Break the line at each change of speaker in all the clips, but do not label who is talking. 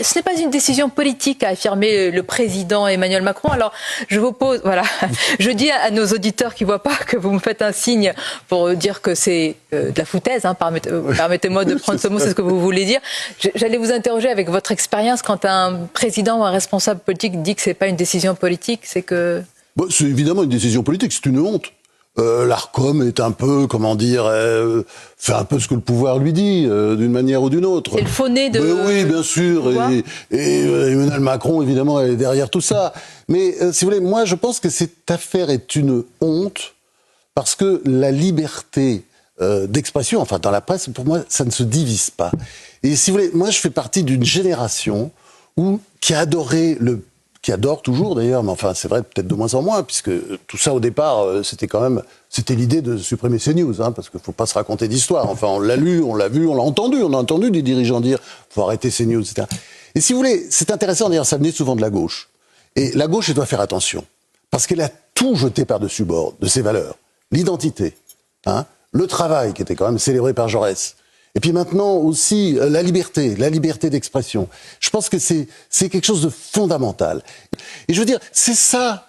ce n'est pas une décision politique, a affirmé le président Emmanuel Macron. Alors, je vous pose, voilà, je dis à nos auditeurs qui ne voient pas que vous me faites un signe pour dire que c'est de la foutaise, hein, permettez-moi de prendre ce mot, c'est ce que vous voulez dire. J'allais vous interroger avec votre expérience quand un président ou un responsable politique dit que ce n'est pas une décision politique, c'est que...
Bon, c'est évidemment une décision politique, c'est une honte. L'ARCOM est un peu, comment dire, fait un peu ce que le pouvoir lui dit, d'une manière ou d'une autre.
C'est le faux nez de...
Oui, bien sûr, et Emmanuel Macron, évidemment, est derrière tout ça. Mais, si vous voulez, moi, je pense que cette affaire est une honte, parce que la liberté d'expression, enfin, dans la presse, pour moi, ça ne se divise pas. Et si vous voulez, moi, je fais partie d'une génération qui a adoré qui adore toujours d'ailleurs, mais enfin c'est vrai peut-être de moins en moins, puisque tout ça au départ, c'était l'idée de supprimer CNews, hein, parce qu'il ne faut pas se raconter d'histoire. Enfin on l'a lu, on l'a vu, on l'a entendu, on a entendu des dirigeants dire « faut arrêter CNews », etc. Et si vous voulez, c'est intéressant d'ailleurs, ça venait souvent de la gauche. Et la gauche, elle doit faire attention, parce qu'elle a tout jeté par-dessus bord de ses valeurs. L'identité, hein, le travail qui était quand même célébré par Jaurès. Et puis maintenant aussi, la liberté d'expression. Je pense que c'est quelque chose de fondamental. Et je veux dire, c'est ça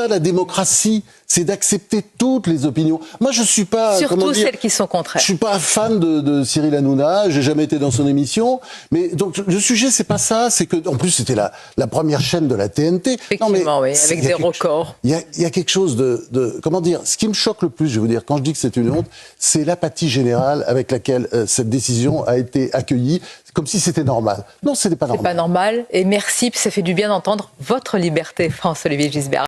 la démocratie, c'est d'accepter toutes les opinions. Moi, je suis pas...
Surtout celles qui sont contraires.
Je suis pas fan de Cyril Hanouna, j'ai jamais été dans son émission. Mais donc, le sujet, c'est pas ça, c'est que, en plus, c'était la première chaîne de la TNT.
Effectivement, oui, avec des records.
Il y a quelque chose comment dire, ce qui me choque le plus, je vais vous dire, quand je dis que c'est une honte, c'est l'apathie générale avec laquelle cette décision a été accueillie, comme si c'était normal. Non, ce n'est pas normal.
C'est pas normal, et merci, puis ça fait du bien d'entendre votre liberté, François-Olivier Gisbert.